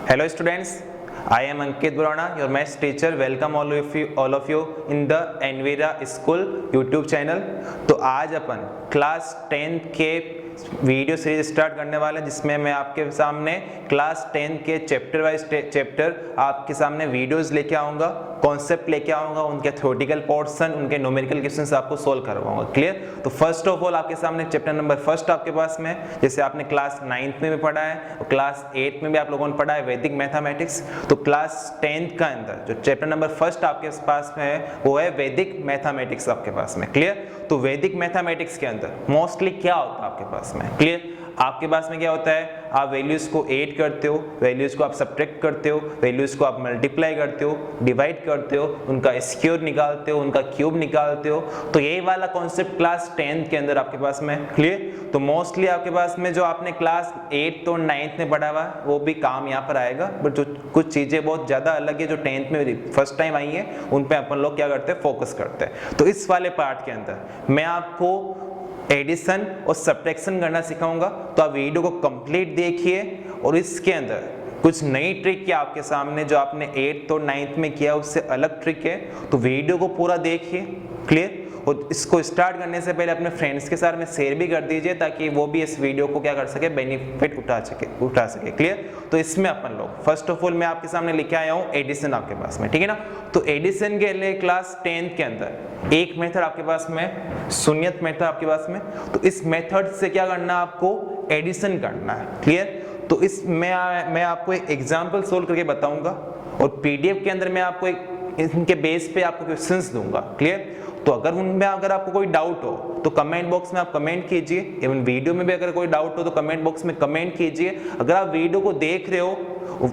Hello students, I am Ankit Burana, your maths teacher. Welcome all of you in the Envira School YouTube channel. तो आज अपन class 10 के video series start करने वाले हैं जिसमें मैं आपके सामने क्लास 10 के चैप्टर वाइज चैप्टर आपके सामने वीडियोस लेके आऊँगा, कॉन्सेप्ट लेके आऊँगा, उनके थ्योरेटिकल पोर्शन, उनके न्यूमेरिकल क्वेश्चंस आपको सोल्व करवाऊंगा। क्लियर? तो फर्स्ट ऑफ ऑल आपके सामने चैप्टर नंबर फर्स्ट आपके पास में, जैसे आपने क्लास 9th में भी पढ़ा है और क्लास 8 में भी आप लोगों ने पढ़ा है वैदिक मैथमेटिक्स। तो क्लास 10th का अंदर जो चैप्टर नंबर फर्स्ट आपके पास में है वो है वैदिक मैथमेटिक्स आपके पास में। क्लियर? तो वैदिक मैथमेटिक्स के अंदर मोस्टली क्या होता है आपके पास में? क्लियर? आपके पास में क्या होता है, आप वैल्यूज को ऐड करते हो, वैल्यूज को आप सब्ट्रैक्ट करते हो, वैल्यूज को आप मल्टीप्लाई करते हो, डिवाइड करते हो, उनका स्क्वायर निकालते हो, उनका क्यूब निकालते हो। तो यही वाला कॉन्सेप्ट क्लास 10th के अंदर आपके पास में। क्लियर? तो मोस्टली आपके पास में जो आपने क्लास 8th और 9th में पढ़ा हुआ वो भी काम यहाँ पर आएगा, बट जो कुछ चीजें बहुत ज्यादा अलग है जो 10th में फर्स्ट टाइम आई है उन पे अपन लोग क्या करते हैं, फोकस करते हैं। तो इस वाले पार्ट के अंदर मैं आपको एडिशन और सब्ट्रैक्शन करना सिखाऊंगा, तो आप वीडियो को कंप्लीट देखिए और इसके अंदर कुछ नई ट्रिक है आपके सामने जो आपने 8th और 9th में किया उससे अलग ट्रिक है, तो वीडियो को पूरा देखिए। क्लियर? और इसको स्टार्ट करने से पहले अपने फ्रेंड्स के साथ में शेयर भी कर दीजिए ताकि वो भी इस वीडियो को क्या कर सके, बेनिफिट उठा सके। क्लियर? तो इसमें अपन लोग फर्स्ट ऑफ ऑल मैं आपके सामने लिखे आया हूँ एडिशन आपके पास में, ठीक है ना। तो एडिशन के लिए क्लास 10th के अंदर एक मेथड आपके पास में, शून्यत मेथड आपके पास में। तो इस मेथड से क्या करना है, आपको एडिशन करना है। क्लियर? तो इस मैं आपको एक एग्जांपल सोल्व करके बताऊंगा और पीडीएफ के अंदर मैं आपको इनके बेस पे आपको क्वेश्चंस दूंगा। क्लियर? तो अगर आपको कोई डाउट हो तो कमेंट बॉक्स में आप कमेंट कीजिए, इवन वीडियो में भी अगर कोई डाउट हो तो कमेंट बॉक्स में कमेंट कीजिए। अगर आप वीडियो को देख रहे हो,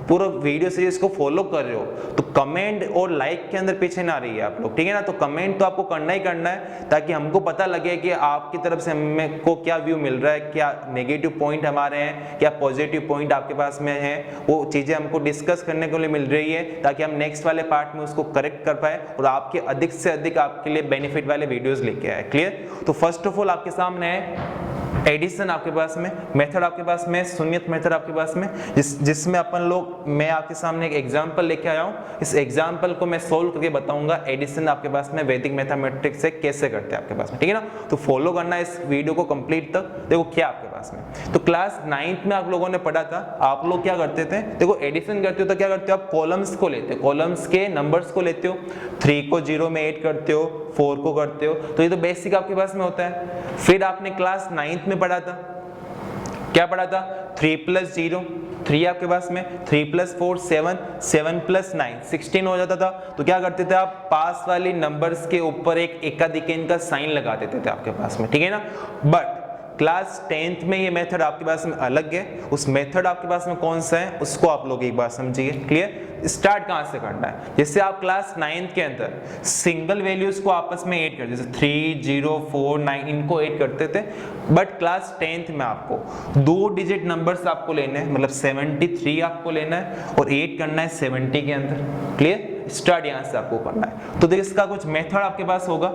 पूरा वीडियो सीरीज को फॉलो कर रहे हो, तो कमेंट और लाइक के अंदर पीछे ना रहिए आप लोग, ठीक है ना। तो कमेंट तो आपको करना ही करना है ताकि हमको पता लगे कि आपकी तरफ से हमें को क्या व्यू मिल रहा है, क्या नेगेटिव पॉइंट हमारे हैं, क्या पॉजिटिव पॉइंट आपके पास में है, वो चीजें हमको डिस्कस करने के लिए मिल रही है ताकि हम नेक्स्ट वाले पार्ट में उसको करेक्ट कर पाए और आपके अधिक से अधिक आपके लिए बेनिफिट वाले वीडियोस लेके आए। क्लियर? तो फर्स्ट ऑफ ऑल आपके सामने है एडिशन आपके पास में, मेथड आपके पास में, शून्यत मेथड आपके पास में, जिसमें अपन लोग मैं आपके सामने एक एग्जांपल लेके आया हूँ। इस एग्जांपल को मैं सोल्व करके बताऊंगा एडिशन आपके पास में वैदिक मैथमेटिक्स से कैसे करते हैं आपके पास में, ठीक है ना। तो फॉलो करना है इस वीडियो को कंप्लीट तक। देखो क्या आपके पास में, तो क्लास 9th में आप लोगों ने पढ़ा था, आप लोग क्या करते थे, देखो एडिशन करते हो तो क्या करते हो, आप कॉलम्स को लेते हो, कॉलम्स के नंबर्स को लेते हो, 3 को 0 में ऐड करते हो, 4 को करते हो, तो ये तो बेसिक आपके पास में होता है। फिर आपने क्लास 9th में पढ़ा था, क्या पढ़ा था, 3 + 0, 3 आपके पास में, 3 + 4 7, 7 + 9 16 हो जाता था। तो क्या करते थे आप, पास वाली नंबर्स के ऊपर एक एकाधिक का साइन लगा देते थे आपके पास में, ठीक है ना। बट क्लास 10th में ये मेथड आपके पास में अलग है, उस मेथड आपके पास में कौन सा है उसको आप लोग एक बार समझिए। क्लियर? स्टार्ट कहां से करना है, जैसे आप क्लास 9th के अंदर सिंगल वैल्यूज को आपस में ऐड करते, जैसे 3 0 4 9 इनको ऐड करते थे। बट क्लास 10th में आपको 2 डिजिट नंबर्स आपको लेने हैं, मतलब 73 आपको लेना है और ऐड करना है 70 के अंदर। क्लियर? स्टार्ट यहां से आपको करना है। तो देखिए इसका कुछ मेथड आपके पास होगा,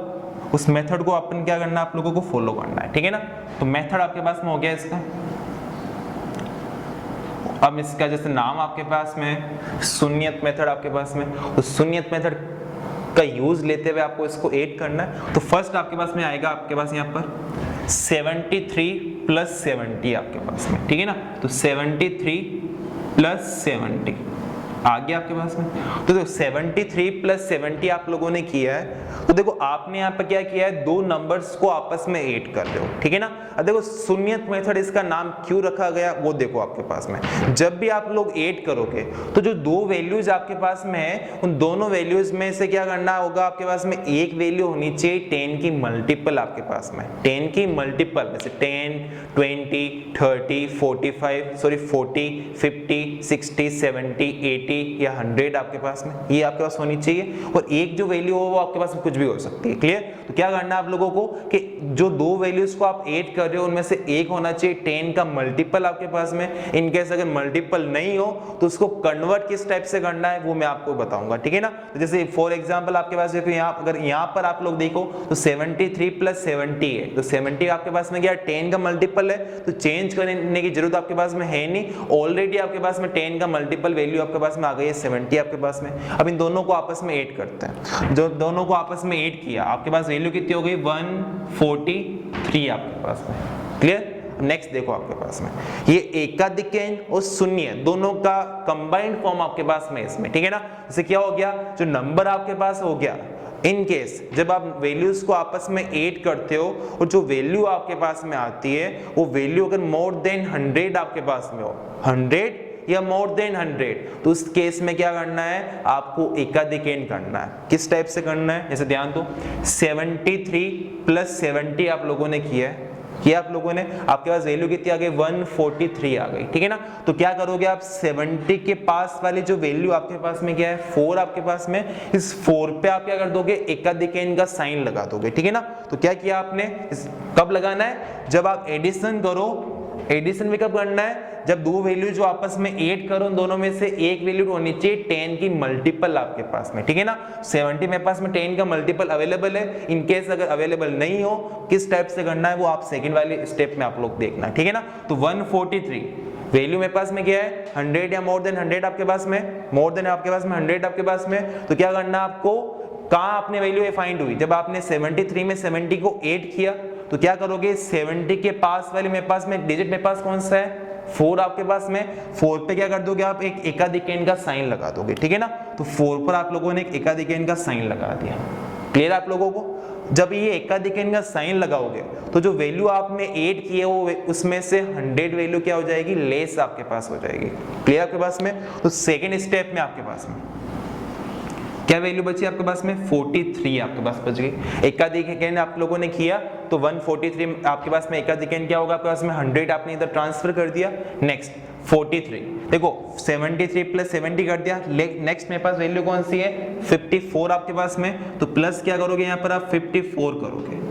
उस मेथड को अपन क्या करना है, आप लोगों को फॉलो करना है, ठीक है ना। तो मेथड आपके पास में हो गया इसका। अब इसका जैसे नाम आपके पास में शून्यत मेथड आपके पास में, तो शून्यत मेथड का यूज लेते हुए आपको इसको ऐड करना है। तो फर्स्ट आपके पास में आएगा आपके पास यहाँ पर 73 + 70 आपके पास में, ठीक है ना। तो 73 + 70 आ गया आपके पास में। तो देखो 73 + 70 आप लोगों ने किया है, तो देखो आपने यहाँ पर क्या किया है, 2 नंबर्स को आपस में ऐड कर रहे हो, ठीक है ना। अब देखो शून्यत मेथड इसका नाम क्यों रखा गया वो देखो आपके पास में, जब भी आप लोग ऐड करोगे तो जो 2 वैल्यूज आपके पास में है उन दोनों वैल्यूज में से क्या करना होगा, आपके पास में एक वैल्यू होनी चाहिए 10 की मल्टीपल आपके पास में, 10 की मल्टीपल, जैसे 10 20 30 45 सॉरी 40 50 60 70 80 या 100 आपके पास में ये आपके पास होनी चाहिए। और एक जो वैल्यू हो वो आपके पास में कुछ भी हो सकती है। क्लियर? तो क्या करना है आप लोगों को कि जो 2 वैल्यूज को आप ऐड कर रहे हो उनमें से एक होना चाहिए 10 का मल्टीपल आपके पास में। इन केस अगर मल्टीपल नहीं हो तो उसको कन्वर्ट किस टाइप से करना है वो मैं आपको बताऊंगा, ठीक है ना। तो जैसे फॉर एग्जांपल आपके पास देखो यहाँ, अगर यहाँ पर आप लोग देखो तो 73 + 70 है, तो 70 आपके पास में क्या 10 का मल्टीपल मल्टीपल है तो चेंज करने की जरूरत आपके पास में है नहीं, ऑलरेडी आपके पास में 10 का मल्टीपल वैल्यू आपके पास में आ गई है 70 आपके पास में। अब इन दोनों को आपस में ऐड करते हैं, जो दोनों को आपस में ऐड किया आपके पास वैल्यू कितनी हो गई 143 आपके पास में। क्लियर? नेक्स्ट देखो आपके पास में ये एकाधिकेन और शून्य दोनों का कंबाइंड फॉर्म आपके पास में इसमें, ठीक है ना। जैसे क्या हो गया, जो नंबर आपके पास हो गया इन केस जब आप वैल्यूज को आपस में ऐड करते हो और जो वैल्यू आपके पास में आती है वो वैल्यू अगर मोर देन 100 आपके पास में हो, 100 या मोर देन 100, तो उस केस में क्या करना है, आपको एकाधिकेन करना है। किस टाइप से करना है, जैसे ध्यान दो 73 प्लस 70 आप लोगों ने किया है, आप लोगों ने, आपके पास वैल्यू कितनी आ गई 143 आ गई, ठीक है ना। तो क्या करोगे आप 70 के पास वाली जो वैल्यू आपके पास में क्या है 4 आपके पास में, इस 4 पे आप क्या कर दोगे एकाधिकेन का साइन लगा दोगे, ठीक है ना। तो क्या किया आपने, कब लगाना है, जब आप एडिशन करो, एडिशन भी कब करना है, जब दो वैल्यू जो आपस में ऐड करो दोनों में से एक वैल्यू होनी चाहिए 10 की मल्टीपल आपके पास में, ठीक है ना। 70 मेरे पास में 10 का मल्टीपल अवेलेबल है, इन केस अगर अवेलेबल नहीं हो किस टाइप से करना है वो आप सेकंड वाले स्टेप में आप लोग देखना, ठीक है ना। तो 143 वैल्यू मेरे पास में क्या है 100 या मोर देन 100 आपके पास में, मोर देन आपके पास में 100 आपके पास में, तो क्या करना आपको, कहां आपने वैल्यू फाइंड हुई, जब आपने 73 में 70 को ऐड किया तो क्या करोगे 70 के पास वाले मेरे पास में डिजिट मेरे पास कौन सा है 4 आपके पास में, 4 पे क्या कर दोगे आप एक एकाधिकेन का साइन लगा दोगे, ठीक है ना। तो 4 पर आप लोगों ने एक एकाधिकेन का साइन लगा दिया। क्लियर आप लोगों को, जब ये एकाधिकेन का साइन लगाओगे तो जो वैल्यू आपने ऐड की है वो उसमें से 100 वैल्यू क्या हो जाएगी लेस आपके पास हो जाएगी। क्लियर आपके पास में। तो सेकेंड स्टेप में आपके पास में क्या वैल्यू बची आपके पास में 43 आपके पास बच गई। एकाधिकेन आप लोगों ने किया तो 143 आपके पास में एकाधिकेन क्या होगा आपके पास में 100 आपने इधर ट्रांसफर कर दिया। नेक्स्ट 43 देखो 73 प्लस 70 कर दिया। नेक्स्ट मेरे पास वैल्यू कौन सी है 54 आपके पास में, तो प्लस क्या करोगे यहाँ पर आप 54 करोगे।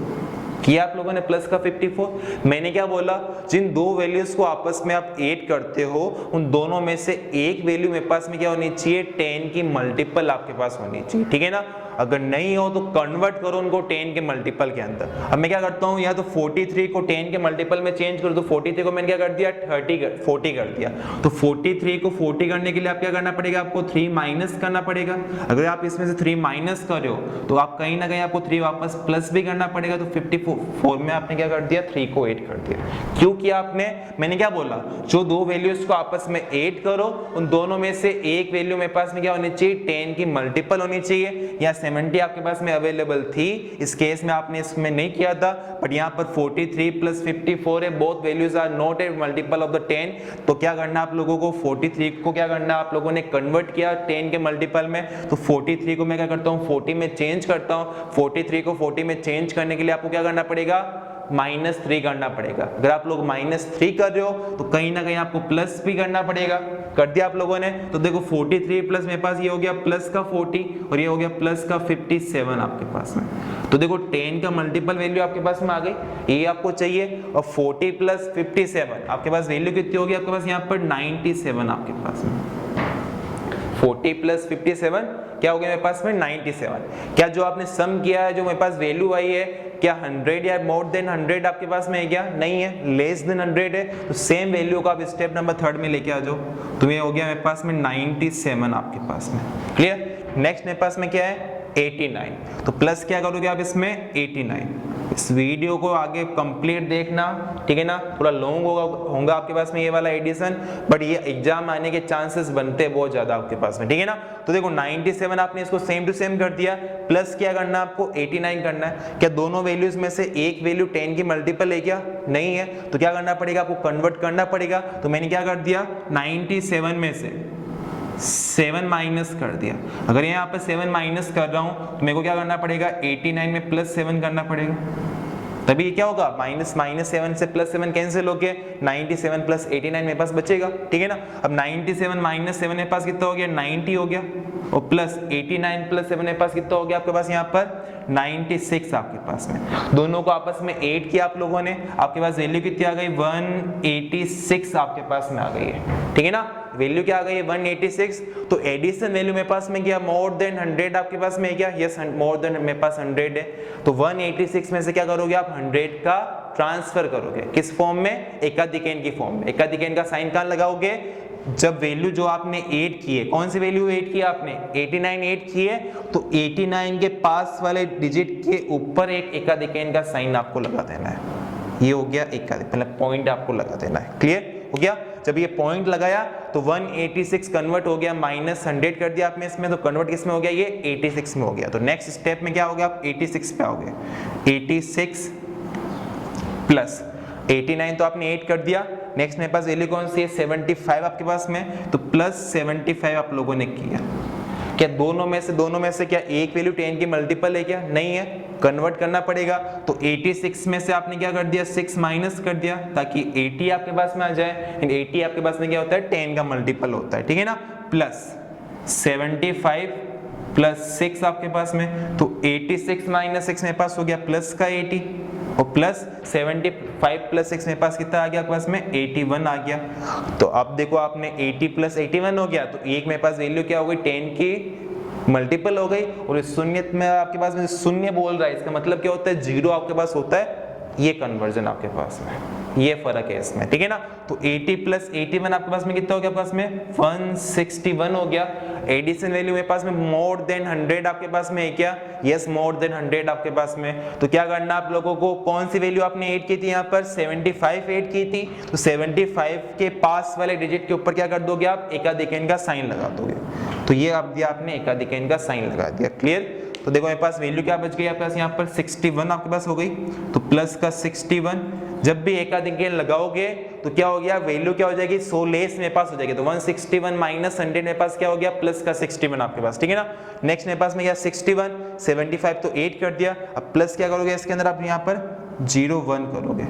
किया आप लोगों ने प्लस का 54। मैंने क्या बोला, जिन दो वैल्यूज को आपस में आप ऐड करते हो उन दोनों में से एक वैल्यू मेरे पास में क्या होनी चाहिए 10 की मल्टीपल आपके पास होनी चाहिए, ठीक है ना। अगर नहीं हो तो कन्वर्ट करो उनको 10 के मल्टीपल के अंदर। अब मैं क्या करता हूँ, या तो 43 को 10 के मल्टीपल में चेंज करो, तो 43 को मैंने क्या कर दिया 40 कर दिया। तो 43 को 40 करने के लिए आप क्या करना पड़ेगा, आपको 3 माइनस करना पड़ेगा। अगर आप इसमें से 3 माइनस कर रहे हो तो आप कहीं ना कहीं आपको 3 वापस प्लस भी करना पड़ेगा। तो 54 में आपने क्या कर दिया 3 को 8 कर दिया। क्यों किया आपने, मैंने क्या बोला, जो दो वैल्यूज को आपस में ऐड करो उन दोनों में से एक वैल्यू मेरे पास में क्या होनी चाहिए 10 की मल्टीपल होनी चाहिए। या 70 आपके पास में अवेलेबल थी, इस केस में आपने इसमें नहीं किया था, बट यहाँ पर 43 प्लस 54 है, both values are not a multiple of the 10। तो क्या करना आप लोगों को 43 को क्या करना आप लोगों ने कन्वर्ट किया 10 के मल्टीपल में। तो 43 को मैं क्या करता हूँ 40 में चेंज करता हूँ। 43 को 40 में चेंज करने के लिए आपको क्या करना पड़ेगा -3 करना पड़ेगा। अगर आप लोग -3 कर रहे हो तो कहीं ना कहीं आपको प्लस भी करना पड़ेगा। कर दिया आप लोगों ने। तो देखो 43 प्लस मेरे पास ये हो गया प्लस का 40 और ये हो गया प्लस का 57 आपके पास में। तो देखो 10 का मल्टीपल वैल्यू आपके पास में आ गई, ये आपको चाहिए। और 40 प्लस 57 आपके पास वैल्यू कितनी होगी आपके पास यहाँ पर 97 आपके पास में। 40 प्लस 57 क्या हो गया मेरे पास में 97। क्या जो आपने सम किया है जो मेरे पास वैल्यू आई है क्या 100 या मोर देन 100 आपके पास में है क्या, नहीं है, लेस देन 100 है। तो सेम वैल्यू को आप स्टेप नंबर 3 में लेके आ जाओ। तो ये हो गया मेरे पास में 97 आपके पास में। क्लियर। नेक्स्ट मेरे पास में क्या है 89। तो प्लस क्या करोगे आप इसमें 89। इस वीडियो को आगे कंप्लीट देखना, ठीक है ना। थोड़ा लॉन्ग होगा आपके पास में ये वाला एडिशन, बट ये एग्जाम आने के चांसेस बनते हैं बहुत ज्यादा आपके पास में, ठीक है ना। तो देखो 97 आपने इसको सेम टू सेम कर दिया, प्लस क्या करना आपको 89 करना है। क्या दोनों वैल्यूज में से एक वैल्यू 10 की मल्टीपल है क्या, नहीं है। तो क्या करना पड़ेगा आपको कन्वर्ट करना पड़ेगा। तो मैंने क्या कर दिया 97 में से 7 माइनस कर दिया। अगर यहाँ पे 7 माइनस कर रहा हूँ तो मेरे को क्या करना पड़ेगा 89 में प्लस 7 करना पड़ेगा। तभी क्या होगा -7 से +7 कैंसिल होके 97 प्लस 89 मेरे पास बचेगा, ठीक है ना। अब 97 माइनस 7 मेरे पास कितना हो गया 90 हो गया, और प्लस 89 प्लस 7 मेरे पास कितना हो गया आपके पास यहाँ पर 96 आपके पास में। दोनों को आपस में ऐड किया आप लोगों ने, आपके पास वैल्यू कितनी आ गई 186 आपके पास में आ गई है, ठीक है ना। वैल्यू क्या आ गई है 186। तो एडिशन वैल्यू मेरे पास में क्या मोर देन 100 आपके पास में है क्या, यस मोर देन मेरे पास 100 है। तो 186 में से क्या करोगे आप 100 का ट्रांसफर करोगे, किस फॉर्म में, एकाधिकन की फॉर्म में। एकाधिकन का साइन कहाँ लगाओगे, जब वैल्यू जो आपने ऐड की है, कौन सी वैल्यू ऐड की है आपने, 89 ऐड की है, तो 89 के पास वाले डिजिट के ऊपर एक एकाधिकन का साइन आपको लगा देना है। ये हो गया एकाधिकन, मतलब पॉइंट आपको लगा देना है। क्लियर हो गया। जब ये पॉइंट लगाया तो 186 कन्वर्ट हो गया, -100 कर दिया आपने इसमें, तो कन्वर्ट किस में हो गया, ये 86 में हो गया। तो नेक्स्ट स्टेप में क्या हो गया, आप 86 पे आओगे। 86 प्लस 89 तो आपने 8 कर दिया। नेक्स्ट मेरे पास वैल्यू कौन सी है, 75 आपके पास में, तो प्लस 75 आप लोगों ने किया। क्या दोनों में से क्या एक वैल्यू 10 की मल्टीपल है क्या, नहीं है, कन्वर्ट करना पड़ेगा। तो 86 में से आपने क्या कर दिया, 6 माइनस कर दिया ताकि 80 आपके पास में आ जाए। 80 आपके पास में क्या होता है, 10 का मल्टीपल होता है, ठीक है ना। प्लस 75 प्लस 6 आपके पास में, तो 86 माइनस 6 मेरे पास हो गया प्लस का 80, और प्लस 75 प्लस 6 मेरे पास कितना आ गया आपके पास में, 81 आ गया। तो अब देखो आपने 80 प्लस 81 हो गया, तो एक मेरे पास वैल्यू क्या हो गई, 10 की मल्टीपल हो गई। और इस शून्य में आपके पास में शून्य बोल रहा है, इसका मतलब क्या होता है, 0 आपके पास होता है। ये कन्वर्जन आपके पास में, ये फर्क है इसमें, ठीक है ना। तो 80 प्लस 81 आपके पास में कितना हो गया, आपके पास में 161 हो गया। एडिशन वैल्यू मेरे पास में मोर देन 100 आपके पास में है क्या, यस मोर देन 100 आपके पास में। तो क्या करना आप लोगों को, कौन सी वैल्यू आपने ऐड की थी यहाँ पर, 75 ऐड की थी, तो 75 के पास वाले डिजिट के ऊपर क्या कर दोगे आप, एकाधिकन का साइन लगा दोगे। तो ये आप दिया आपने, एकाधिकन का साइन लगा दिया। क्लियर। तो देखो मेरे पास वैल्यू क्या बच गई आपके पास, यहाँ पर 61 आपके पास हो गई, तो प्लस का 61। जब भी एकाधिकन लगाओगे तो क्या हो गया, वैल्यू क्या हो जाएगी, 100 लेस मेरे पास हो जाएगी। तो 161 माइनस 100 मेरे पास क्या हो गया, प्लस का 61 आपके पास, ठीक है ना। नेक्स्ट मेरे पास में क्या, 61 75 तो 8 कर दिया। अब प्लस क्या करोगे इसके अंदर, आप यहाँ पर 01 करोगे।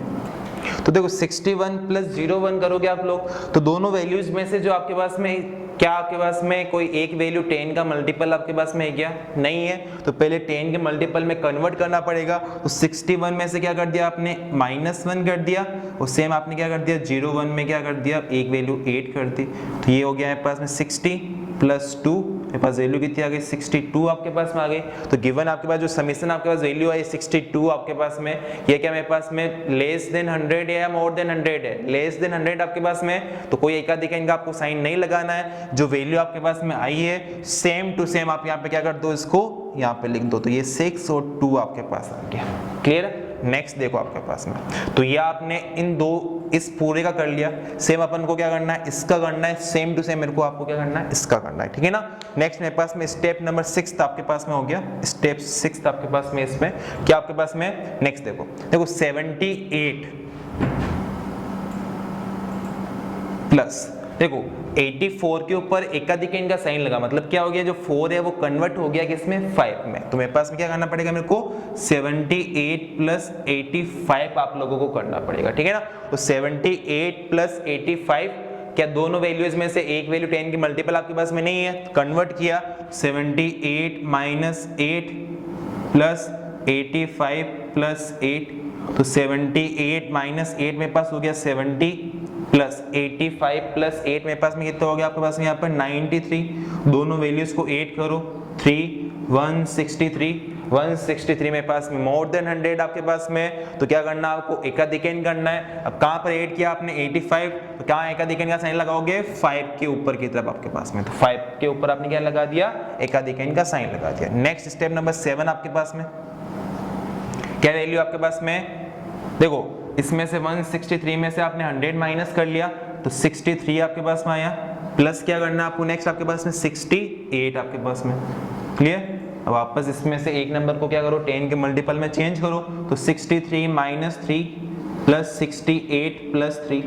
तो देखो 61 प्लस 01 करोगे आप लोग, तो दोनों वैल्यूज में से जो आपके पास में, क्या आपके पास में कोई एक वैल्यू 10 का मल्टीपल आपके पास में है क्या, नहीं है। तो पहले 10 के मल्टीपल में कन्वर्ट करना पड़ेगा। तो 61 में से क्या कर दिया आपने, -1 कर दिया, और सेम आपने क्या कर दिया, 01 में क्या कर दिया, एक वैल्यू 8 कर दी। तो ये हो गया मेरे पास में 60 प्लस 2, मेरे पास वैल्यू कितनी आ गई, 62 आपके पास में आ गई। तो गिवन आपके पास जो समीशन आपके पास वैल्यू आई 62 आपके पास में, ये क्या मेरे पास में लेस देन 100 है या मोर देन 100 है, लेस देन 100 आपके पास में। तो कोई एकाधिकन का आपको साइन नहीं लगाना है। जो वैल्यू आपके पास में आई है सेम टू सेम आप यहाँ पे क्या कर दो, इसको यहाँ पे लिख दो। तो ये 6 और 2 आपके पास आ गया। क्लियर। नेक्स्ट देखो आपके पास में, तो ये आपने इन दो, इस पूरे का कर लिया। सेम अपन को क्या करना है, इसका करना है, सेम टू सेम मेरे को आपको क्या करना है, इसका करना है, ठीक है ना। नेक्स्ट मेरे पास में स्टेप नंबर 6 आपके पास में हो गया। स्टेप 6 आपके पास में, इसमें क्या आपके पास में, नेक्स्ट देखो 78 प्लस देखो 84 के ऊपर एकाधिकन का साइन लगा, मतलब क्या हो गया, जो 4 है वो कन्वर्ट हो गया किसमें, 5 में। तो मेरे पास में क्या करना पड़ेगा, मेरे को 78 प्लस 85 आप लोगों को करना पड़ेगा, ठीक है ना। तो 78 प्लस 85, क्या दोनों वैल्यूज में से एक वैल्यू 10 की मल्टीपल आपके पास में नहीं है, कन्वर्ट किया। 78 माइनस 8 प्लस 85 प्लस 8, तो 78 माइनस 8 मेरे पास हो गया 70 प्लस 85 प्लस 8 मेरे पास में कितना हो गया आपके पास में, यहाँ पर 93। दोनों वैल्यूज को 8 करो, 3 163 मेरे पास में, मोर देन 100 आपके पास में। तो क्या करना है आपको, एकाधिकन करना है। अब कहाँ पर ऐड किया आपने 85, तो कहाँ एकाधिकन का साइन लगाओगे, 5 के ऊपर की तरफ आपके पास में। तो 5 के ऊपर आपने क्या लगा दिया, एकाधिकन का साइन लगा दिया। नेक्स्ट स्टेप नंबर 7 आपके पास में, क्या वैल्यू आपके पास में, देखो इसमें से 163 में से आपने 100 माइनस कर लिया, तो 63 आपके पास में आया। प्लस क्या करना है आपको, नेक्स्ट आपके पास में 68 आपके पास में। क्लियर। अब वापस इसमें से एक नंबर को क्या करो, 10 के मल्टीपल में चेंज करो। तो 63 माइनस 3 प्लस 68 प्लस 3,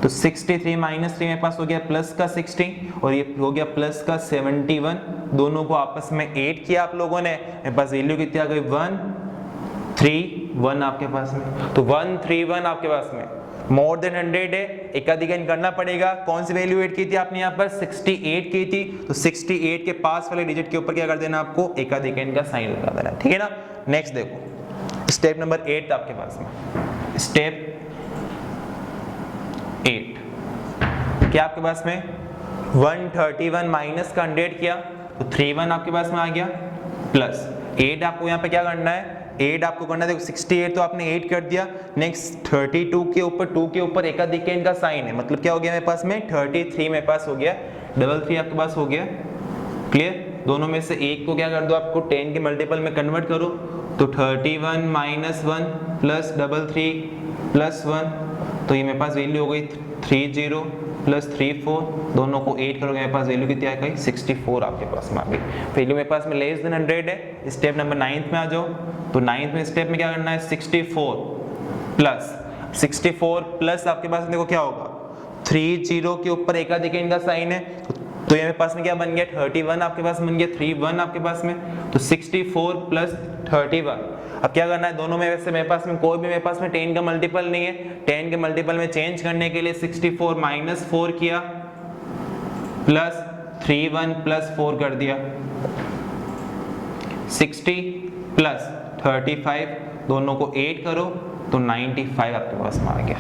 तो 63 माइनस 3 मेरे पास हो गया प्लस का 60, और ये हो गया प्लस का 71। दोनों को आपस में ऐड किया आप लोगों ने, मेरे पास वैल्यू कितनी आ गई, 131 आपके पास में। तो 131 आपके पास में, मोर देन 100 है, एकाधिकन करना पड़ेगा। कौन सी वैल्यू ऐड की थी आपने यहाँ पर, 68 की थी। तो 68 के पास वाले डिजिट के ऊपर क्या कर देना आपको, एकाधिकन का साइन लगा देना, ठीक है ना। नेक्स्ट देखो स्टेप नंबर 8 आपके पास में, स्टेप 8 क्या आपके पास में, 131 माइनस का 100 किया, तो 31 आपके पास में आ गया, प्लस 8 आपको यहाँ पे क्या करना है, 8 आपको करना है। देखो 68 तो आपने 8 कर दिया। नेक्स्ट 32 के ऊपर 2 के ऊपर एकाधिक का साइन है, मतलब क्या हो गया मेरे पास में 33 मेरे पास हो गया, 33 आपके पास हो गया। क्लियर? दोनों में से एक को क्या कर दो, आपको 10 के मल्टीपल में कन्वर्ट करो, तो 31 माइनस 1 प्लस 33 प्लस 1, तो ये मेरे पास वैल्यू हो गई 30 प्लस 34, दोनों को 8 करोगे मेरे पास वैल्यू कितनी आ गई 64 आपके पास में आ गई। वैल्यू मेरे पास में लेस देन 100 है। स्टेप नंबर 9th में आ जाओ, तो 9th में स्टेप में क्या करना है 64 प्लस आपके पास देखो क्या होगा 30 के ऊपर एकाधिक का साइन है, तो ये मेरे पास में क्या बन गया 31 आपके पास बन गया, 31 आपके पास में, तो 64 प्लस 31। अब क्या करना है दोनों में वैसे मेरे पास में कोई भी मेरे पास में 10 का मल्टीपल नहीं है, 10 के मल्टीपल में चेंज करने के लिए 64 माइनस 4 किया प्लस 31 प्लस 4 कर दिया, 60 प्लस 35, दोनों को 8 करो तो 95 आपके पास में आ गया।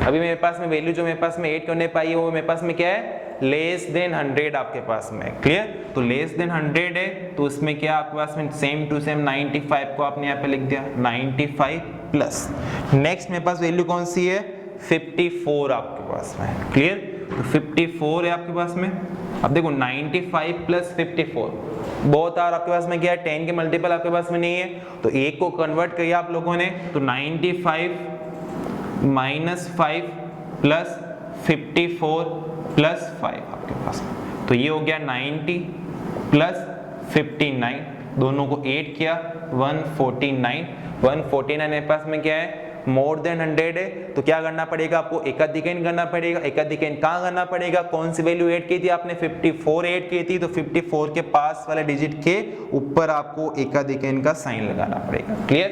अभी मेरे पास में वैल्यू जो मेरे पास में 8 करने पाई है वो मेरे पास में क्या है लेस देन 100 आपके पास में। क्लियर? तो लेस देन 100 है तो उसमें क्या आपके पास में सेम टू सेम 95 को आपने यहाँ पे लिख दिया 95 प्लस नेक्स्ट मेरे पास वैल्यू कौन सी है 54 आपके पास में। क्लियर? तो 54 है आपके पास में। अब देखो 95 प्लस 54 बहुत आर आपके पास में क्या है 10 के मल्टीपल आपके पास में नहीं है, तो एक को कन्वर्ट किया आप लोगों ने, तो 95 माइनस 5 प्लस 54 प्लस 5 आपके पास में, तो ये हो गया 90 प्लस 59, दोनों को 8 किया 149 मेरे पास में क्या है मोर देन 100 है, तो क्या करना पड़ेगा आपको एकाधिकन करना पड़ेगा। एकाधिकन कहाँ करना पड़ेगा, कौन सी वैल्यू ऐड की थी आपने 54 ऐड की थी, तो 54 के पास वाले डिजिट के ऊपर आपको एकाधिकन का साइन लगाना पड़ेगा। क्लियर?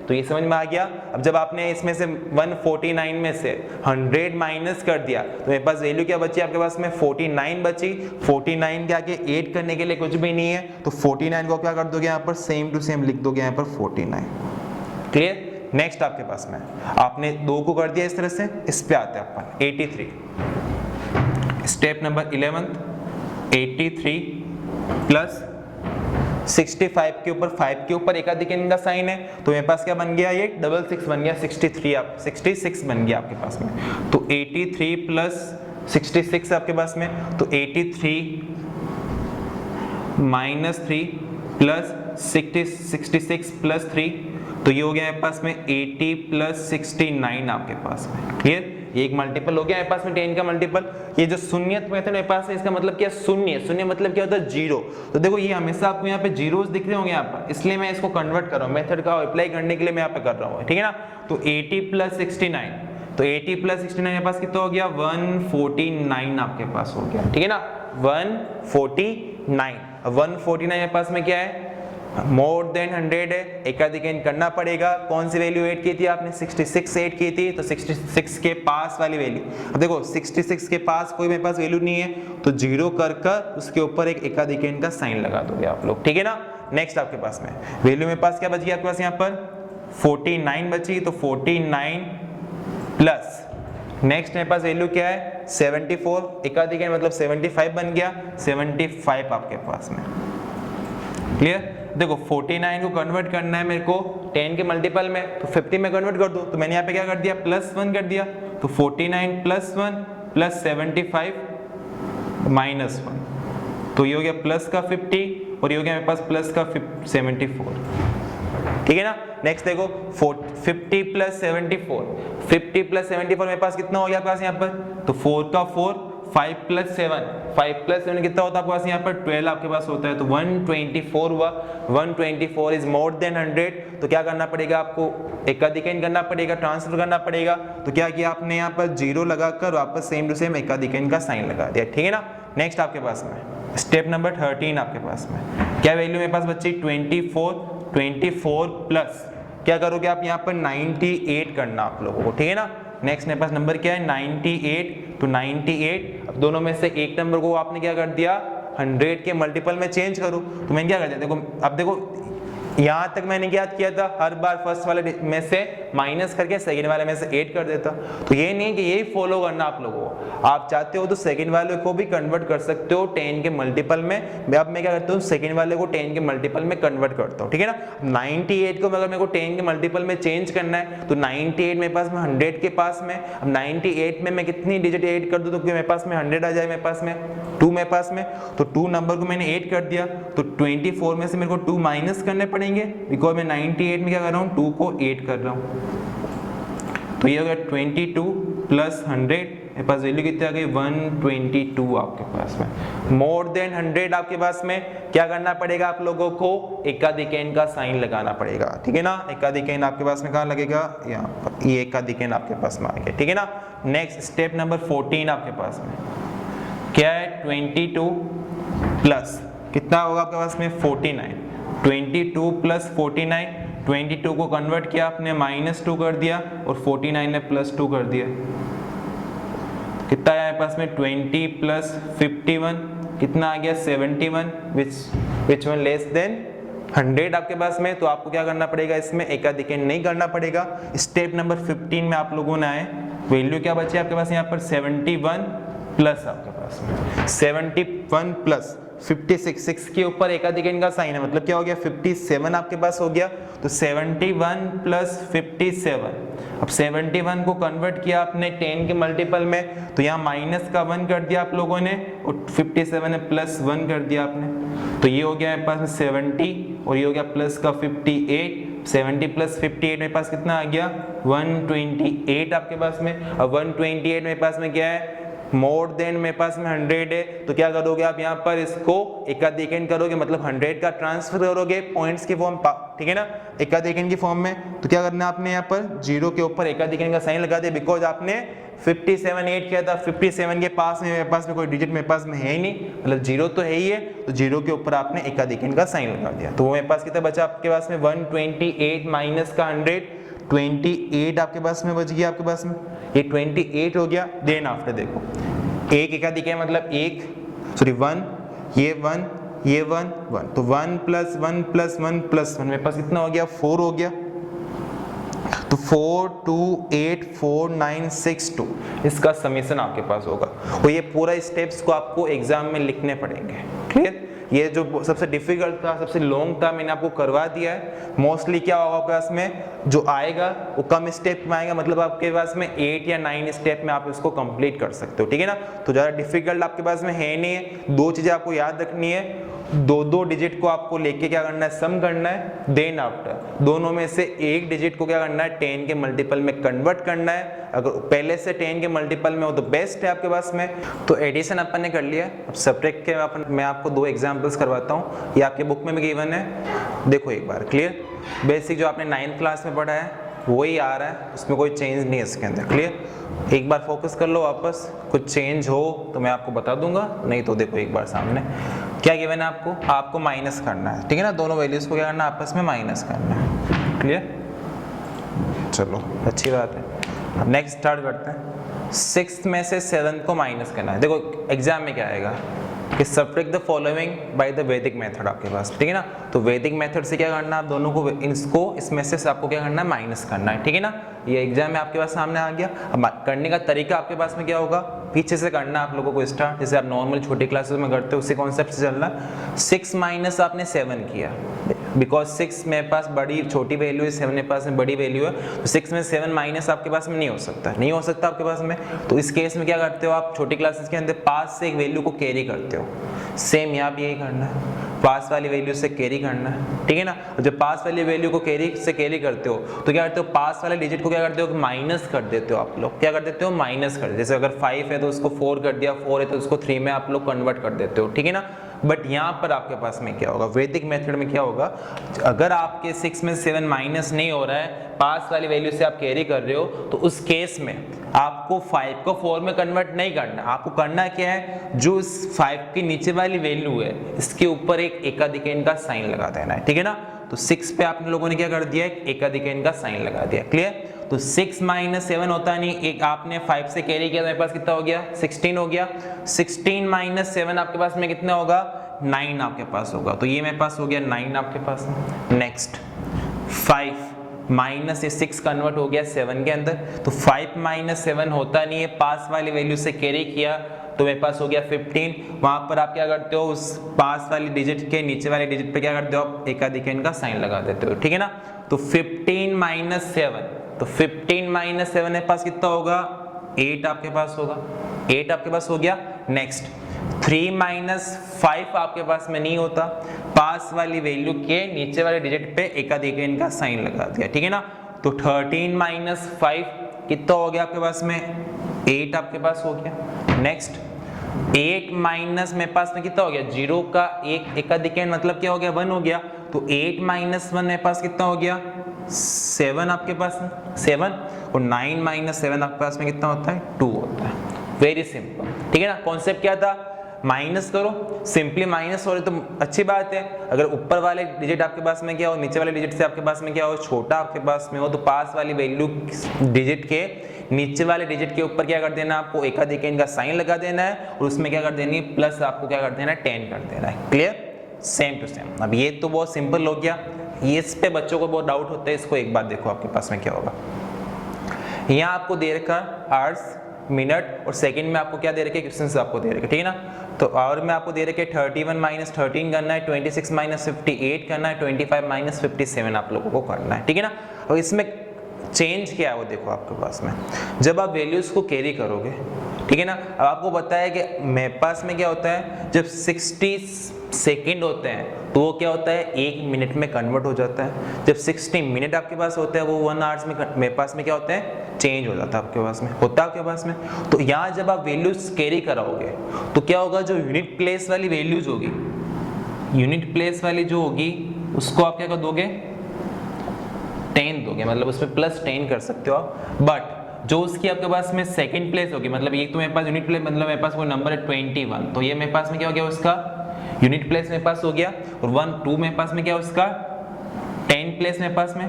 तो ये समझ में आ गया। अब जब आपने इसमें से 149 में से 100 माइनस कर दिया तो मेरे पास वैल्यू क्या बची आपके पास में 49 बची। 49 के आगे 8 करने के लिए कुछ भी नहीं है, तो 49 को क्या कर दोगे यहाँ पर सेम टू सेम लिख दोगे यहाँ पर 49। क्लियर? नेक्स्ट आपके पास में आपने 2 को कर दिया इस तरह से, इस पे आते हैं अपन 83। स्टेप नंबर 11 83 प्लस 65 के ऊपर 5 के ऊपर एकाधिक का साइन है, तो मेरे पास क्या बन गया ये 66 बन गया 66 बन गया आपके पास में, तो 83 प्लस 66 आपके पास में, तो 83 माइनस 3 प्लस 66 प्लस 3, तो ये हो गया मेरे पास में 80 प्लस 69 आपके पास में। क्लियर? ये एक मल्टीपल हो गया मेरे पास में 10 का मल्टीपल। ये जो शून्यत मेथड मेरे पास है इसका मतलब क्या शून्य मतलब क्या होता है जीरो। तो देखो ये हमेशा आपको यहाँ पे जीरोस दिख रहे होंगे यहाँ पर, इसलिए मैं इसको कन्वर्ट कर रहा हूँ, मेथड का अप्लाई करने के लिए मैं यहाँ पे कर रहा हूँ। ठीक है ना? तो 80 प्लस 69, तो 80 प्लस 69 मेरे पास कितना हो गया 149 आपके पास हो गया। ठीक है ना? 149। 149 मेरे पास में क्या है मोर देन 100 है, एकाधिक करना पड़ेगा। कौन सी वैल्यू ऐड की थी आपने 66 ऐड की थी, तो 66 के पास वाली वैल्यू। अब देखो 66 के पास कोई मेरे पास वैल्यू नहीं है, तो जीरो कर उसके ऊपर एक एकाधिक का साइन लगा दोगे आप लोग। ठीक है ना? नेक्स्ट आपके पास में वैल्यू मेरे पास क्या बच गया आपके पास यहाँ पर 49 बची, तो 49 प्लस नेक्स्ट मेरे पास वैल्यू क्या है 74, एकाधिक मतलब 75 बन गया 75 आपके पास में। क्लियर? देखो 49 को कन्वर्ट करना है मेरे को 10 के मल्टीपल में, तो 50 में कन्वर्ट कर दो, तो मैंने यहाँ पे क्या कर दिया प्लस 1 कर दिया, तो 49 प्लस 1 प्लस 75 माइनस 1, तो ये हो गया प्लस का 50 और ये हो गया मेरे पास प्लस का 74। ठीक है ना? नेक्स्ट देखो 50 प्लस 74 मेरे पास कितना हो गया आपके पास यहाँ पर, तो 4 का 4, 5 प्लस 7 कितना होता है आपके पास यहाँ पर 12 आपके पास होता है, तो 124 हुआ। 124 इज मोर देन 100, तो क्या करना पड़ेगा आपको एकाधिक करना पड़ेगा, ट्रांसफर करना पड़ेगा। तो क्या किया आपने यहाँ पर जीरो लगाकर वापस सेम टू सेम एकाधिक का साइन लगा दिया। ठीक है ना? नेक्स्ट आपके पास में स्टेप नंबर 13 आपके पास में क्या वैल्यू मेरे पास बच्ची 24 प्लस क्या करोगे आप यहाँ पर 98 करना आप लोगों को। ठीक है ना? नेक्स्ट मेरे पास नंबर क्या है 98, तो 98 अब दोनों में से एक नंबर को आपने क्या कर दिया 100 के मल्टीपल में चेंज करो, तो मैंने क्या कर दिया देखो, अब देखो यहाँ तक मैंने क्या किया था, हर बार फर्स्ट वाले में से माइनस करके सेकंड वाले में से 8 कर देता। तो ये नहीं कि यही फॉलो करना आप लोगों को, आप चाहते हो तो सेकंड वाले को भी कन्वर्ट कर सकते हो 10 के मल्टीपल में। अब मैं क्या करता हूँ, सेकंड वाले को 10 के मल्टीपल में कन्वर्ट करता हूँ, ठीक है ना। 98 को अगर मेरे को 10 के मल्टीपल में चेंज करना है तो 98 मेरे पास में 100 के पास में, अब 98 में मैं कितनी डिजिट ऐड कर दूं तो मेरे पास में 100 आ जाए, मेरे पास में 2 मेरे पास में, तो 2 नंबर को मैंने 8 कर दिया, तो 24 में से मेरे को 2 माइनस करने पड़ेंगे, बिकॉज मैं 98 में क्या कर रहा हूँ, 2 को 8 कर रहा हूँ। तो ये हो गया 22 प्लस 100, मेरे पास वैल्यू कितनी आ गई 122 आपके पास में। मोर देन 100 आपके पास में क्या करना पड़ेगा, आप लोगों को एकाधिकन का साइन लगाना पड़ेगा, ठीक है ना। एकाधिकन आपके पास में कहाँ लगेगा, यहाँ पर, ये एकाधिकन आपके पास में आ गया, ठीक है ना। नेक्स्ट स्टेप नंबर 14 आपके पास में क्या है, 22 प्लस कितना होगा आपके पास में 49, 22 प्लस 49, 22 को कन्वर्ट किया आपने -2 कर दिया और 49 ने +2 कर दिया, कितना आया मेरे पास में 20 प्लस 51 कितना आ गया 71, विच वन लेस देन 100 आपके पास में। तो आपको क्या करना पड़ेगा, इसमें एकाधिकन नहीं करना पड़ेगा। स्टेप नंबर 15 में आप लोगों ने आए, वैल्यू क्या बची आपके पास यहाँ पर 71 प्लस आपके पास में 71 प्लस 56, 6 के ऊपर एकाधिकन का साइन है, मतलब क्या हो गया 57 आपके पास हो गया। तो 71 प्लस 57, अब 71 को कन्वर्ट किया आपने 10 के मल्टीपल में, तो यहाँ माइनस का 1 कर दिया आप लोगों ने और 57 ने प्लस 1 कर दिया आपने, तो ये हो गया मेरे पास में 70 और ये हो गया प्लस का 58, 70 प्लस 58 मेरे पास कितना आ गया 128 आपके पास में। अब 128 मेरे पास में क्या है, मोर देन मेरे पास में 100 है, तो क्या करोगे आप यहाँ पर इसको एकाधिकन करोगे, मतलब 100 का ट्रांसफर करोगे पॉइंट्स की फॉर्म, ठीक है ना, एकाधिकन की फॉर्म में। तो क्या करना है आपने यहाँ पर 0 के ऊपर एकाधिकन का साइन लगा दिया, बिकॉज आपने 57 8 किया था, 57 के पास में मेरे पास में कोई डिजिट मेरे पास में है ही नहीं, मतलब 0 तो है ही है, तो 0 के ऊपर आपने एकाधिकन का साइन लगा दिया। तो वो मेरे पास कितना बचा आपके पास में 128 माइनस का 100, 28 आपके पास में बच गया आपके पास में, ये 28 हो गया। देन आफ्टर देखो एक एकाधिकन मतलब 1 ये 1 ये 1 1, तो 1 प्लस 1 प्लस 1 प्लस 1 मेरे पास कितना हो गया 4 हो गया, तो 4 2 8 4 9 6 2 इसका समीशन आपके पास होगा। और ये पूरा स्टेप्स को आपको एग्जाम में लिखने पड़ेंगे, क्लियर। ये जो सबसे डिफिकल्ट था, सबसे लॉन्ग था, मैंने आपको करवा दिया है। मोस्टली क्या होगा आपके पास में जो आएगा वो कम स्टेप में आएगा, मतलब आपके पास में 8 या 9 स्टेप में आप इसको कंप्लीट कर सकते हो, ठीक है ना। तो ज़्यादा डिफिकल्ट आपके पास में है नहीं है। 2 चीज़ें आपको याद रखनी है, 2 डिजिट को आपको लेके क्या करना है, सम करना है। देन आफ्टर दोनों में से एक डिजिट को क्या करना है, 10 के मल्टीपल में कन्वर्ट करना है। अगर पहले से 10 के मल्टीपल में हो तो बेस्ट है आपके पास में। तो एडिशन अपन ने कर लिया, अब सब्ट्रैक्ट के मैं आपको 2 एग्जांपल्स करवाता हूँ, ये आपके बुक में भी गिवन है, देखो एक बार क्लियर। बेसिक जो आपने 9th क्लास में पढ़ा है वही आ रहा है, उसमें कोई चेंज नहीं है इसके अंदर, क्लियर। एक बार फोकस कर लो वापस, कुछ चेंज हो तो मैं आपको बता दूंगा, नहीं तो देखो एक बार सामने क्या गिवन है आपको माइनस करना है, ठीक है ना। दोनों वैल्यूज को क्या करना है, आपस में माइनस करना है, क्लियर। चलो अच्छी बात है। अब नेक्स्ट स्टार्ट करते हैं। 6 में से 7 को माइनस करना है। देखो एग्जाम में क्या आएगा कि subtract the following by the वैदिक मेथड आपके पास, ठीक है ना। तो वैदिक मेथड से क्या करना है, आप दोनों को इसमें से आपको क्या करना है, माइनस करना है, ठीक है ना। ये एग्जाम में आपके पास सामने आ गया। अब करने का तरीका आपके पास में क्या होगा, पीछे से करना आप लोगों को स्टार्ट, जैसे आप नॉर्मल छोटी क्लासेस में करते हो उसी कॉन्सेप्ट से चलना। 6 माइनस आपने 7 किया, बिकॉज 6 मेरे पास बड़ी छोटी वैल्यू है, 7 मेरे पास में बड़ी वैल्यू है, तो 6 में 7 माइनस आपके पास में नहीं हो सकता आपके पास में। तो इस केस में क्या करते हो आप, छोटी क्लासेस के अंदर पास से एक वैल्यू को कैरी करते हो। सेम यहाँ भी यही करना है, पास वाली वैल्यू से कैरी करना है, ठीक है ना। जब पास वाली वैल्यू को कैरी करते हो तो क्या करते हो, पास वाले डिजिट को क्या करते हो, माइनस कर देते हो आप लोग, क्या कर देते हो, माइनस कर। जैसे अगर 5 है तो उसको 4 कर दिया, 4 है तो उसको 3 में आप लोग कन्वर्ट कर देते हो, ठीक है ना। बट यहाँ पर आपके पास में क्या होगा, वैदिक मेथड में क्या होगा, अगर आपके 6 में 7 माइनस नहीं हो रहा है, पास वाली वैल्यू से आप कैरी कर रहे हो, तो उस केस में आपको 5 को 4 में कन्वर्ट नहीं करना। आपको करना क्या है, जो इस 5 की नीचे वाली वैल्यू है इसके ऊपर एक एकाधिकन का साइन लगा देना है, ठीक है ना। तो 6 पे आप लोगों ने क्या कर दिया, एक एकाधिकन का साइन लगा दिया, क्लियर। तो 6 माइनस 7 होता नहीं, एक आपने 5 से कैरी किया, मेरे पास कितना हो गया 16 हो गया। 16 माइनस 7 आपके पास में कितना होगा, 9 आपके पास होगा, तो ये मेरे पास हो गया 9 आपके पास। नेक्स्ट 5 माइनस ये 6 कन्वर्ट हो गया 7 के अंदर, तो 5 माइनस 7 होता नहीं है, पास वाली वैल्यू से कैरी किया तो मेरे पास हो गया 15। वहां पर आप क्या करते हो, उस पास वाली डिजिट के नीचे वाले डिजिट पे क्या करते हो, आप एकाधिकन का साइन लगा देते हो, ठीक है ना। तो 15 माइनस 7, तो 15 माइनस 7 मेरे पास कितना होगा, 8 आपके पास होगा, 8 आपके पास हो गया। नेक्स्ट 3 माइनस 5 आपके पास में नहीं होता, पास वाली वैल्यू के नीचे वाले डिजिट पे एकाधिकन का साइन लगा दिया, ठीक है ना। तो 13 माइनस 5 कितना हो गया आपके पास में, 8 आपके पास हो गया। नेक्स्ट 8 माइनस मेरे पास में कितना हो गया, 0 का एक एकाधिकन मतलब क्या हो गया, 1 हो गया, तो 8 माइनस 1 मेरे पास कितना हो गया, 7 आपके पास 7, और 9 माइनस 7 आपके पास में कितना होता है, 2 होता है। वेरी सिंपल, ठीक है ना। कॉन्सेप्ट क्या था, माइनस करो, सिंपली माइनस हो रही तो अच्छी बात है। अगर ऊपर वाले डिजिट आपके पास में क्या हो, नीचे वाले डिजिट से आपके पास में क्या हो, छोटा आपके पास में हो, तो पास वाली वैल्यू डिजिट के नीचे वाले डिजिट के ऊपर क्या कर देना, आपको एकाधिकन का साइन लगा देना है, और उसमें क्या कर देनी है, प्लस आपको क्या कर देना है, 10 कर देना है। Clear, same to same. अब ये तो बहुत सिंपल हो गया, ये इस पे बच्चों को बहुत डाउट होता है, इसको एक बार देखो आपके पास में क्या होगा। यहाँ आपको दे रखा आवर्स, मिनट और सेकंड में आपको क्या दे रखे, क्वेश्चंस आपको दे रखे, ठीक है ना। तो आवर में आपको दे रखे 31 माइनस 13 करना है, 26 माइनस 58 करना है, 25 माइनस 57 आप लोगों को करना है, ठीक है ना। और इसमें चेंज क्या है वो देखो आपके पास में, जब आप वैल्यूज को कैरी करोगे, ठीक है ना। अब आपको पता है कि मेरे पास में क्या होता है, जब 60 सेकंड होते हैं तो वो क्या होता है, 1 मिनट में कन्वर्ट हो जाता है। जब 60 मिनट आपके पास होते हैं वो 1 आवर्स में मेरे पास में क्या होता है, चेंज हो जाता है आपके पास में, होता है आपके पास में। तो यहाँ जब आप वैल्यूज कैरी कराओगे तो क्या होगा, जो यूनिट प्लेस वाली वैल्यूज होगी, यूनिट प्लेस वाली जो होगी उसको आप क्या कर दोगे, 10 दोगे, मतलब उसमें प्लस 10 कर सकते हो आप। बट जो उसकी आपके पास में सेकंड प्लेस होगी, मतलब ये तो मेरे पास यूनिट प्लेस, मतलब मेरे पास कोई नंबर है 21, तो ये मेरे पास में क्या हो गया, उसका यूनिट प्लेस मेरे पास हो गया, और 1 2 मेरे पास में क्या, उसका 10 प्लेस मेरे पास में,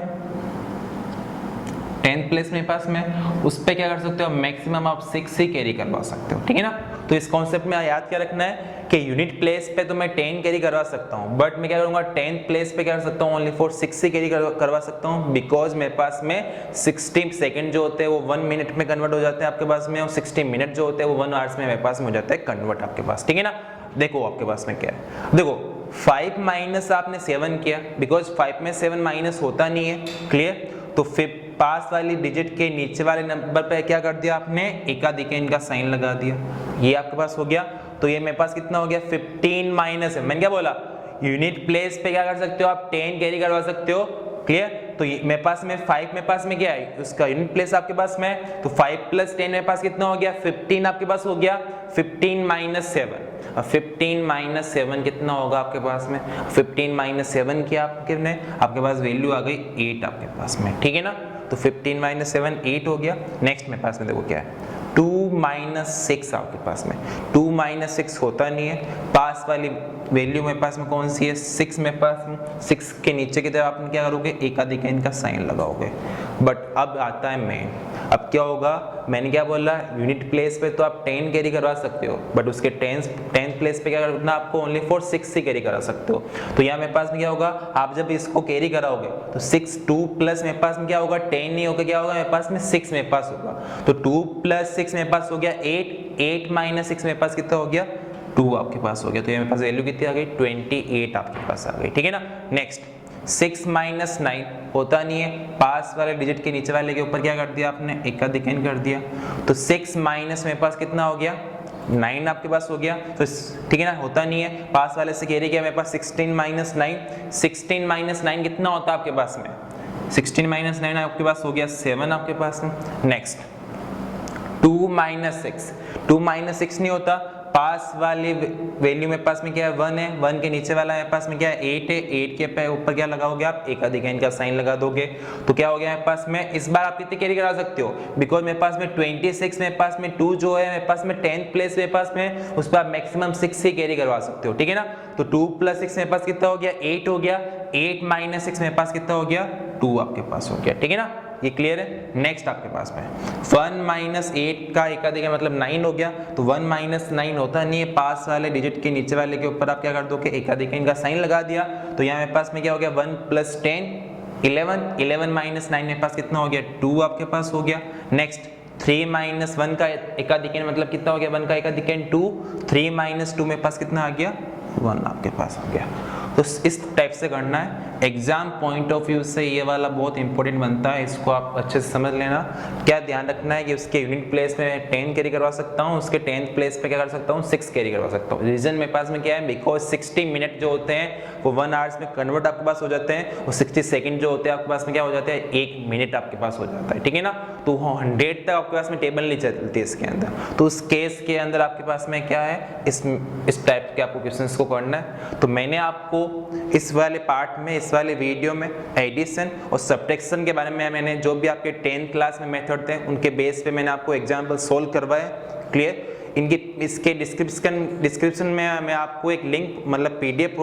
10 प्लेस मेरे पास में, उस पे क्या कर सकते हो, मैक्सिमम आप 6 ही कैरी करवा सकते हो, ठीक है ना। तो इस कॉन्सेप्ट में याद क्या रखना है कि यूनिट प्लेस पे तो मैं 10 कैरी करवा सकता हूँ, बट मैं क्या करूँगा, 10 प्लेस पे क्या कर सकता हूँ, ओनली फॉर 6 ही कैरी करवा सकता हूँ, बिकॉज मेरे पास में 60 सेकंड जो होते हैं वो 1 मिनट में कन्वर्ट हो जाते हैं आपके पास में, और 60 मिनट जो होते हैं वो 1 आवर्स में मेरे पास में हो जाता है कन्वर्ट आपके पास, ठीक है ना। देखो आपके पास में क्या है, देखो 5 माइनस आपने 7 किया, बिकॉज 5 में 7 माइनस होता नहीं है, क्लियर। तो फिर पास वाली डिजिट के नीचे वाले नंबर पे क्या कर दिया आपने, एकाधिकन का साइन लगा दिया, ये आपके पास हो गया। तो ये मेरे पास कितना हो गया, 15 माइनस है, मैंने क्या बोला, यूनिट प्लेस पे क्या कर सकते हो आप, 10 कैरी करवा सकते हो, क्लियर। तो मेरे पास में 5 मेरे पास में क्या है, उसका यूनिट प्लेस आपके पास में, तो 5 प्लस 10 मेरे पास कितना हो गया, 15 आपके पास हो गया, 15 माइनस 7, 15 माइनस 7 कितना होगा आपके पास में, 15 माइनस 7 किया आपके पास वैल्यू आ गई 8 आपके पास में, ठीक है ना। तो 15 माइनस 7 8 हो गया। नेक्स्ट मेरे पास में देखो क्या है, 2 माइनस 6 आपके पास में, 2 माइनस 6 होता नहीं है, पास वाली वैल्यू मेरे पास में कौन सी है, 6 मेरे पास में, 6 के नीचे की तरफ आप क्या करोगे, एकाधिकन का साइन लगाओगे। बट अब आता है मेन, अब क्या होगा, मैंने क्या बोला, यूनिट प्लेस पे तो आप 10 कैरी करवा सकते हो, बट उसके 10th प्लेस पे क्या करना, आपको ओनली फॉर 6 ही कैरी करा सकते हो। तो यहाँ मेरे पास में क्या होगा, आप जब इसको कैरी कराओगे तो 6 2 प्लस मेरे पास में क्या होगा, 10 नहीं होगा, क्या होगा मेरे पास में 6 मेरे पास होगा, तो 2 प्लस 6 मेरे पास हो गया 8, 8 माइनस 6 मेरे पास कितना हो गया, 2 आपके पास हो गया। तो ये मेरे पास वैल्यू कितनी आ गई, 28 आपके पास आ गई, ठीक है ना। नेक्स्ट 6 माइनस 9 होता नहीं है, पास वाले डिजिट के नीचे वाले के ऊपर क्या कर दिया आपने, एकाधिकन कर दिया, तो 6 माइनस मेरे पास कितना हो गया, 9 आपके पास हो गया, तो ठीक है ना, होता नहीं है, पास वाले से कैरी किया, मेरे पास 16 माइनस 9, 16 माइनस 9 कितना होता है आपके पास में, 16 माइनस 9 आपके पास हो गया 7 आपके पास में। नेक्स्ट 2 माइनस 6, 2 माइनस 6 नहीं होता, पास वाली वैल्यू मेरे पास में क्या है, 1 है, 1 के नीचे वाला मेरे पास में क्या है, 8 है, 8 के ऊपर क्या लगाओगे आप, एकाधिकन का साइन लगा दोगे, तो क्या हो गया मेरे पास में, इस बार आप कितनी कैरी करा सकते हो, बिकॉज मेरे पास में 26 मेरे पास में 2 जो है मेरे पास में 10th प्लेस मेरे पास में, उस पर आप मैक्सिमम 6 ही कैरी करवा सकते हो, ठीक है ना। तो 2 प्लस 6 मेरे पास कितना हो गया, 8 हो गया, 8 माइनस 6 मेरे पास कितना हो गया, 2 आपके पास हो गया, ठीक है ना। ये क्लियर है। नेक्स्ट आपके पास में 1 माइनस 8 का एकाधिक मतलब 9 हो गया, तो 1 माइनस 9 होता नहीं है, पास वाले डिजिट के नीचे वाले के ऊपर आप क्या कर दो कि एकाधिक इनका साइन लगा दिया, तो यहाँ मेरे पास में क्या हो गया 1 प्लस 10 11, 11 माइनस 9 मेरे पास कितना हो गया 2 आपके पास हो गया। नेक्स्ट 3 माइनस 1 का एकाधिक मतलब कितना हो गया 1 का एकाधिक 2, 3 माइनस 2 मेरे पास कितना आ गया 1 आपके पास आ गया। तो इस टाइप से करना है। एग्जाम पॉइंट ऑफ व्यू से ये वाला बहुत इंपॉर्टेंट बनता है, इसको आप अच्छे से समझ लेना। क्या ध्यान रखना है कि उसके यूनिट प्लेस में 10 कैरी करवा सकता हूँ, उसके 10th प्लेस पे क्या कर सकता हूँ 6 कैरी करवा सकता हूँ। रीजन मेरे पास में क्या है, बिकॉज 60 मिनट जो होते हैं वो 1 आवर्स में कन्वर्ट आपके पास हो जाते हैं, और 60 सेकंड जो होते हैं आपके पास में क्या हो जाते हैं 1 मिनट आपके पास हो जाता है, ठीक है ना। तो 100 तक आपके पास में टेबल नहीं चलती इसके अंदर, तो उस केस के अंदर आपके पास में क्या है इस टाइप के आपको क्वेश्चंस को करना है। तो मैंने आपको इस वाले पार्ट में, इस वाले वीडियो में एडिशन और सब्ट्रैक्शन के बारे में मैंने जो भी आपके 10th क्लास में मेथड थे उनके बेस पे मैंने आपको एग्जाम्पल सोल्व करवाए, क्लियर। इनकी इसके डिस्क्रिप्शन में मैं आपको एक लिंक मतलब PDF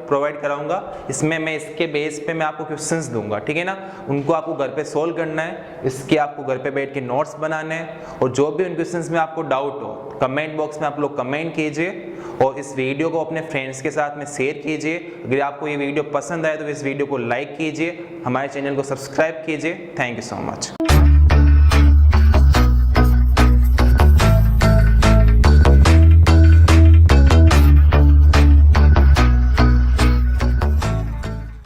प्रोवाइड कराऊंगा, इसमें मैं इसके बेस पे मैं आपको क्वेश्चंस दूंगा, ठीक है ना। उनको आपको घर पे सोल्व करना है, इसके आपको घर पे बैठ के नोट्स बनाने हैं, और जो भी उन क्वेश्चंस में आपको डाउट हो कमेंट बॉक्स में आप लोग कमेंट कीजिए, और इस वीडियो को अपने फ्रेंड्स के साथ में शेयर कीजिए। अगर आपको ये वीडियो पसंद आए तो इस वीडियो को लाइक कीजिए, हमारे चैनल को सब्सक्राइब कीजिए। Thank you so much.